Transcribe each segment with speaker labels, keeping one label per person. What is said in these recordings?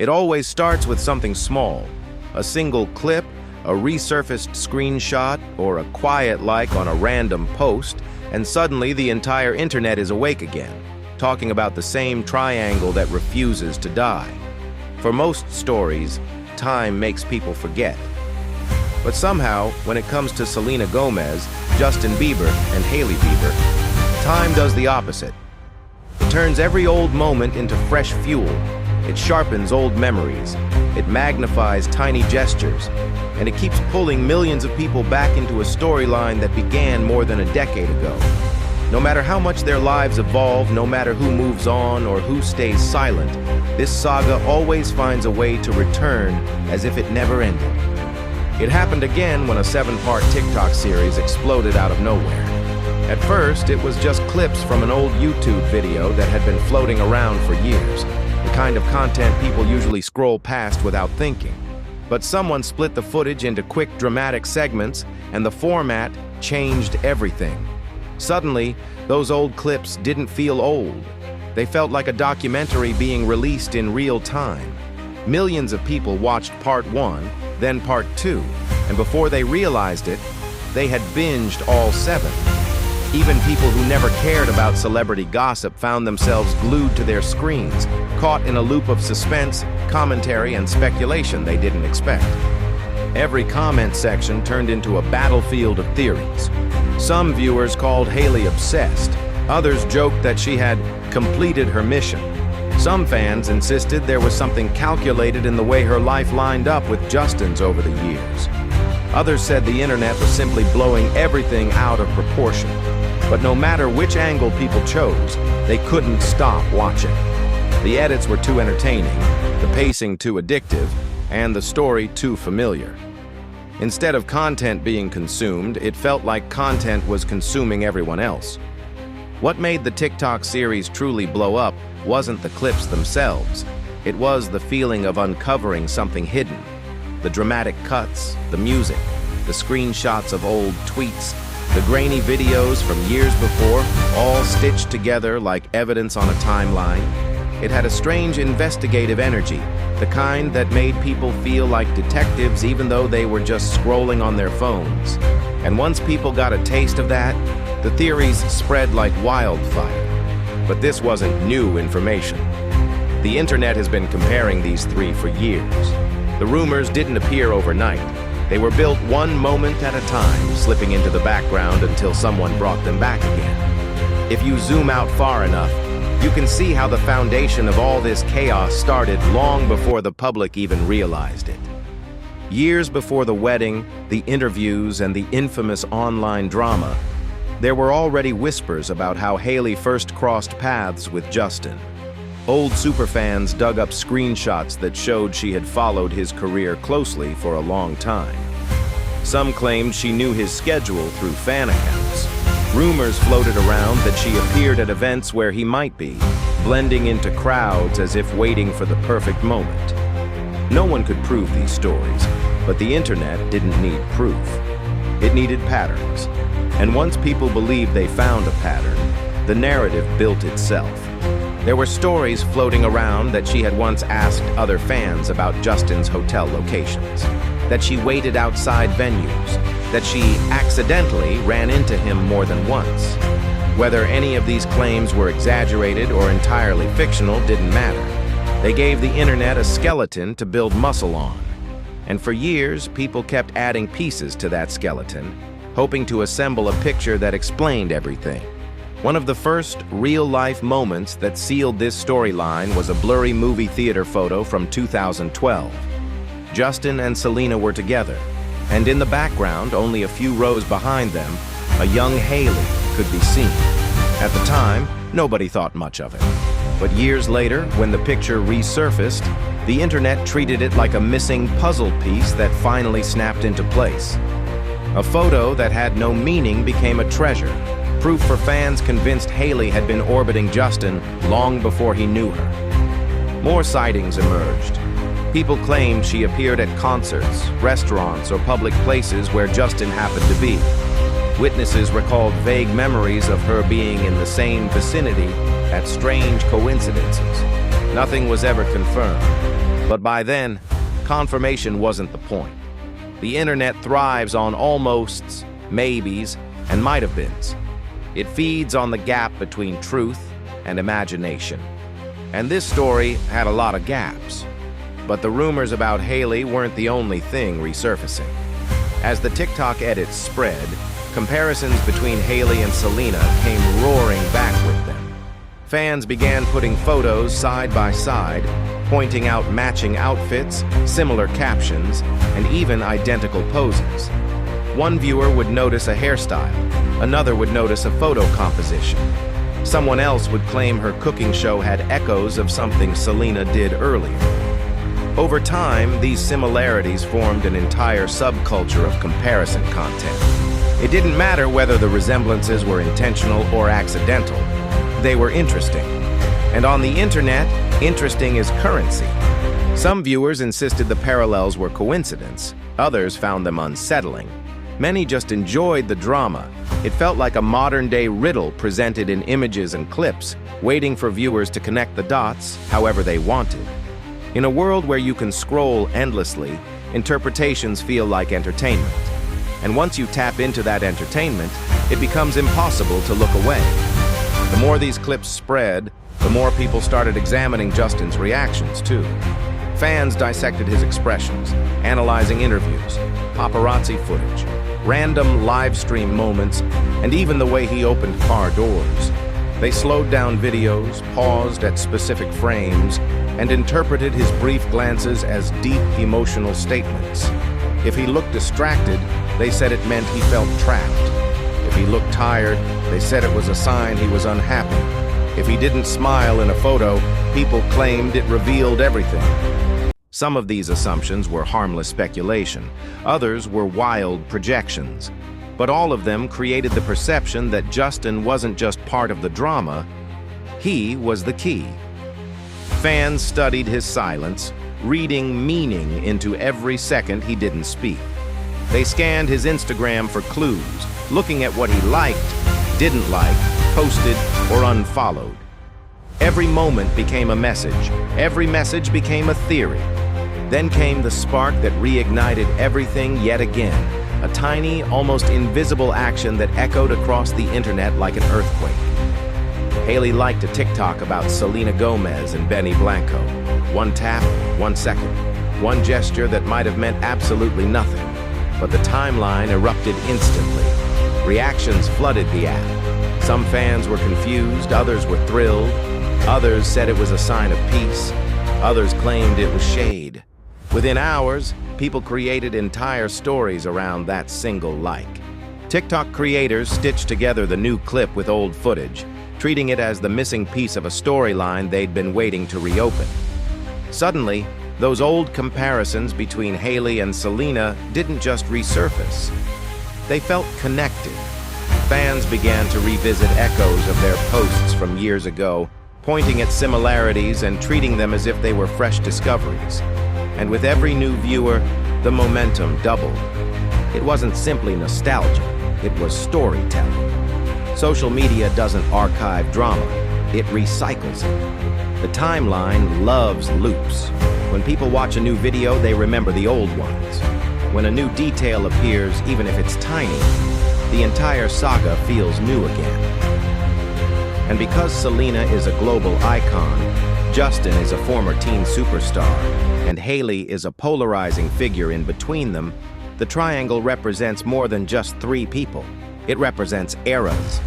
Speaker 1: It always starts with something small, a single clip, a resurfaced screenshot, or a quiet like on a random post, and suddenly the entire internet is awake again, talking about the same triangle that refuses to die. For most stories, time makes people forget. But somehow, when it comes to Selena Gomez, Justin Bieber, and Hailey Bieber, time does the opposite. It turns every old moment into fresh fuel. It sharpens old memories. It magnifies tiny gestures. And it keeps pulling millions of people back into a storyline that began more than a decade ago. No matter how much their lives evolve, no matter who moves on or who stays silent, this saga always finds a way to return as if it never ended. It happened again when a 7-part TikTok series exploded out of nowhere. At first, it was just clips from an old YouTube video that had been floating around for years, the kind of content people usually scroll past without thinking. But someone split the footage into quick, dramatic segments, and the format changed everything. Suddenly, those old clips didn't feel old. They felt like a documentary being released in real time. Millions of people watched part 1, then part 2, and before they realized it, they had binged all 7. Even people who never cared about celebrity gossip found themselves glued to their screens, caught in a loop of suspense, commentary, and speculation they didn't expect. Every comment section turned into a battlefield of theories. Some viewers called Hailey obsessed. Others joked that she had completed her mission. Some fans insisted there was something calculated in the way her life lined up with Justin's over the years. Others said the internet was simply blowing everything out of proportion. But no matter which angle people chose, they couldn't stop watching. The edits were too entertaining, the pacing too addictive, and the story too familiar. Instead of content being consumed, it felt like content was consuming everyone else. What made the TikTok series truly blow up wasn't the clips themselves. It was the feeling of uncovering something hidden. The dramatic cuts, the music, the screenshots of old tweets, the grainy videos from years before, all stitched together like evidence on a timeline. It had a strange investigative energy, the kind that made people feel like detectives even though they were just scrolling on their phones. And once people got a taste of that, the theories spread like wildfire. But this wasn't new information. The internet has been comparing these three for years. The rumors didn't appear overnight. They were built one moment at a time, slipping into the background until someone brought them back again. If you zoom out far enough, you can see how the foundation of all this chaos started long before the public even realized it. Years before the wedding, the interviews, and the infamous online drama, there were already whispers about how Hailey first crossed paths with Justin. Old superfans dug up screenshots that showed she had followed his career closely for a long time. Some claimed she knew his schedule through fan accounts. Rumors floated around that she appeared at events where he might be, blending into crowds as if waiting for the perfect moment. No one could prove these stories, but the internet didn't need proof. It needed patterns. And once people believed they found a pattern, the narrative built itself. There were stories floating around that she had once asked other fans about Justin's hotel locations, that she waited outside venues, that she accidentally ran into him more than once. Whether any of these claims were exaggerated or entirely fictional didn't matter. They gave the internet a skeleton to build muscle on. And for years, people kept adding pieces to that skeleton, hoping to assemble a picture that explained everything. One of the first real-life moments that sealed this storyline was a blurry movie theater photo from 2012. Justin and Selena were together, and in the background, only a few rows behind them, a young Hailey could be seen. At the time, nobody thought much of it. But years later, when the picture resurfaced, the internet treated it like a missing puzzle piece that finally snapped into place. A photo that had no meaning became a treasure, proof for fans convinced Hailey had been orbiting Justin long before he knew her. More sightings emerged. People claimed she appeared at concerts, restaurants, or public places where Justin happened to be. Witnesses recalled vague memories of her being in the same vicinity at strange coincidences. Nothing was ever confirmed. But by then, confirmation wasn't the point. The internet thrives on almosts, maybes, and might-have-beens. It feeds on the gap between truth and imagination. And this story had a lot of gaps. But the rumors about Hailey weren't the only thing resurfacing. As the TikTok edits spread, comparisons between Hailey and Selena came roaring back with them. Fans began putting photos side by side, pointing out matching outfits, similar captions, and even identical poses. One viewer would notice a hairstyle, another would notice a photo composition. Someone else would claim her cooking show had echoes of something Selena did earlier. Over time, these similarities formed an entire subculture of comparison content. It didn't matter whether the resemblances were intentional or accidental. They were interesting. And on the internet, interesting is currency. Some viewers insisted the parallels were coincidence. Others found them unsettling. Many just enjoyed the drama. It felt like a modern-day riddle presented in images and clips, waiting for viewers to connect the dots however they wanted. In a world where you can scroll endlessly, interpretations feel like entertainment. And once you tap into that entertainment, it becomes impossible to look away. The more these clips spread, the more people started examining Justin's reactions, too. Fans dissected his expressions, analyzing interviews, paparazzi footage, random live stream moments, and even the way he opened car doors. They slowed down videos, paused at specific frames, and interpreted his brief glances as deep emotional statements. If he looked distracted, they said it meant he felt trapped. If he looked tired, they said it was a sign he was unhappy. If he didn't smile in a photo, people claimed it revealed everything. Some of these assumptions were harmless speculation. Others were wild projections. But all of them created the perception that Justin wasn't just part of the drama, he was the key. Fans studied his silence, reading meaning into every second he didn't speak. They scanned his Instagram for clues, looking at what he liked, didn't like, posted, or unfollowed. Every moment became a message. Every message became a theory. Then came the spark that reignited everything yet again, a tiny, almost invisible action that echoed across the internet like an earthquake. Hailey liked a TikTok about Selena Gomez and Benny Blanco. One tap, 1 second. One gesture that might have meant absolutely nothing. But the timeline erupted instantly. Reactions flooded the app. Some fans were confused, others were thrilled. Others said it was a sign of peace. Others claimed it was shade. Within hours, people created entire stories around that single like. TikTok creators stitched together the new clip with old footage, treating it as the missing piece of a storyline they'd been waiting to reopen. Suddenly, those old comparisons between Hailey and Selena didn't just resurface. They felt connected. Fans began to revisit echoes of their posts from years ago, pointing at similarities and treating them as if they were fresh discoveries. And with every new viewer, the momentum doubled. It wasn't simply nostalgia, it was storytelling. Social media doesn't archive drama, it recycles it. The timeline loves loops. When people watch a new video, they remember the old ones. When a new detail appears, even if it's tiny, the entire saga feels new again. And because Selena is a global icon, Justin is a former teen superstar, and Hailey is a polarizing figure in between them, the triangle represents more than just three people. It represents eras,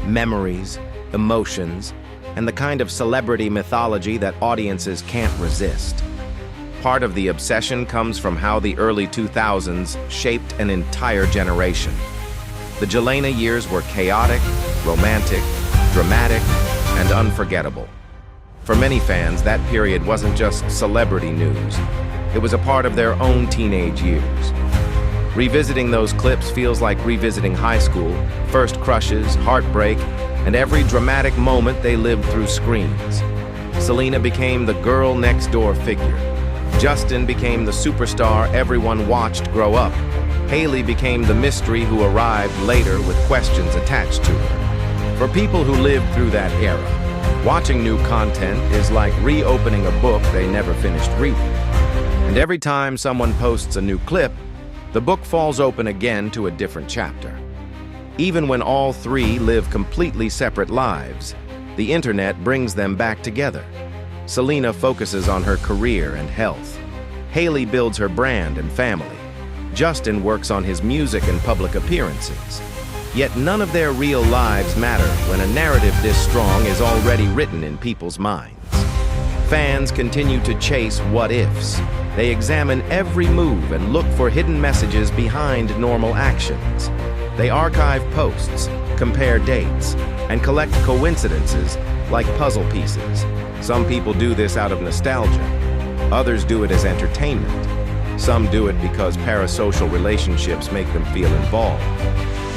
Speaker 1: memories, emotions, and the kind of celebrity mythology that audiences can't resist. Part of the obsession comes from how the early 2000s shaped an entire generation. The Selena years were chaotic, romantic, dramatic, and unforgettable. For many fans, that period wasn't just celebrity news. It was a part of their own teenage years. Revisiting those clips feels like revisiting high school, first crushes, heartbreak, and every dramatic moment they lived through screens. Selena became the girl next door figure. Justin became the superstar everyone watched grow up. Hailey became the mystery who arrived later with questions attached to her. For people who lived through that era, watching new content is like reopening a book they never finished reading. And every time someone posts a new clip, the book falls open again to a different chapter. Even when all three live completely separate lives, the internet brings them back together. Selena focuses on her career and health. Haley builds her brand and family. Justin works on his music and public appearances. Yet none of their real lives matter when a narrative this strong is already written in people's minds. Fans continue to chase what-ifs. They examine every move and look for hidden messages behind normal actions. They archive posts, compare dates, and collect coincidences like puzzle pieces. Some people do this out of nostalgia. Others do it as entertainment. Some do it because parasocial relationships make them feel involved.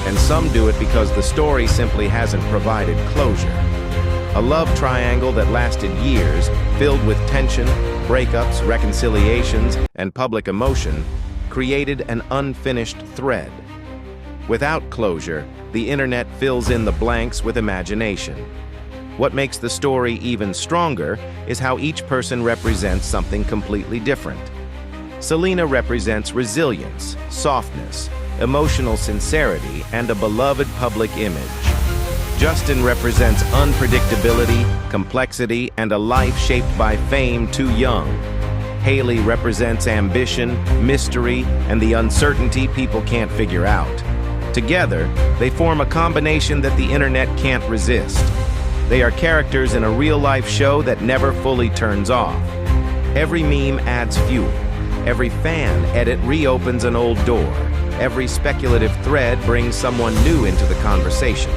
Speaker 1: And some do it because the story simply hasn't provided closure. A love triangle that lasted years, filled with tension, breakups, reconciliations, and public emotion, created an unfinished thread. Without closure, the internet fills in the blanks with imagination. What makes the story even stronger is how each person represents something completely different. Selena represents resilience, softness, emotional sincerity, and a beloved public image. Justin represents unpredictability, complexity, and a life shaped by fame too young. Haley represents ambition, mystery, and the uncertainty people can't figure out. Together, they form a combination that the internet can't resist. They are characters in a real-life show that never fully turns off. Every meme adds fuel. Every fan edit reopens an old door. Every speculative thread brings someone new into the conversation.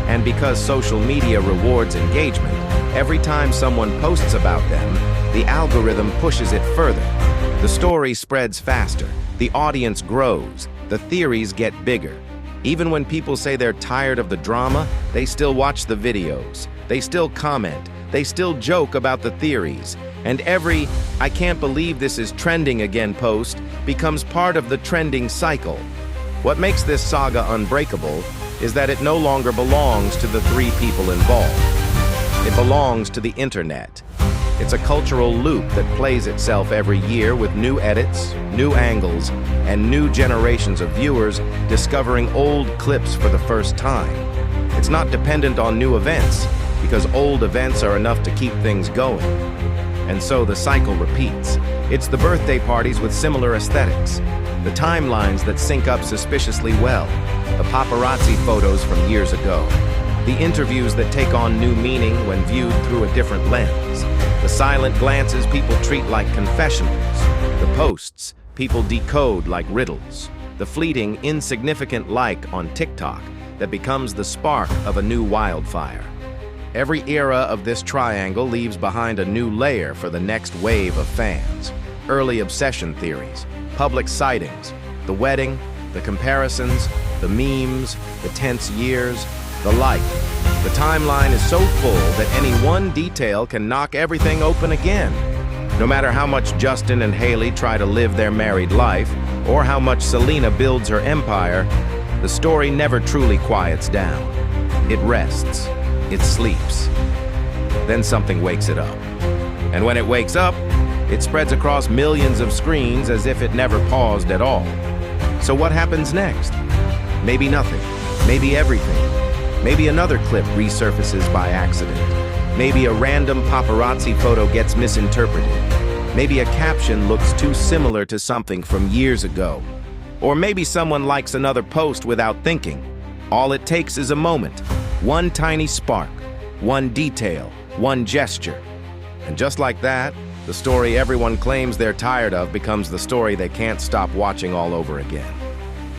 Speaker 1: And because social media rewards engagement, every time someone posts about them, the algorithm pushes it further. The story spreads faster, the audience grows, the theories get bigger. Even when people say they're tired of the drama, they still watch the videos, they still comment, they still joke about the theories, and every "I can't believe this is trending again" post becomes part of the trending cycle. What makes this saga unbreakable is that it no longer belongs to the three people involved. It belongs to the internet. It's a cultural loop that plays itself every year with new edits, new angles, and new generations of viewers discovering old clips for the first time. It's not dependent on new events, because old events are enough to keep things going. And so the cycle repeats. It's the birthday parties with similar aesthetics, the timelines that sync up suspiciously well, the paparazzi photos from years ago, the interviews that take on new meaning when viewed through a different lens, the silent glances people treat like confessionals, the posts people decode like riddles, the fleeting, insignificant like on TikTok that becomes the spark of a new wildfire. Every era of this triangle leaves behind a new layer for the next wave of fans. Early obsession theories, public sightings, the wedding, the comparisons, the memes, the tense years, the like. The timeline is so full that any one detail can knock everything open again. No matter how much Justin and Haley try to live their married life, or how much Selena builds her empire, the story never truly quiets down. It rests. It sleeps. Then something wakes it up. And when it wakes up, it spreads across millions of screens as if it never paused at all. So what happens next? Maybe nothing. Maybe everything. Maybe another clip resurfaces by accident. Maybe a random paparazzi photo gets misinterpreted. Maybe a caption looks too similar to something from years ago. Or maybe someone likes another post without thinking. All it takes is a moment, one tiny spark, one detail, one gesture. And just like that, the story everyone claims they're tired of becomes the story they can't stop watching all over again.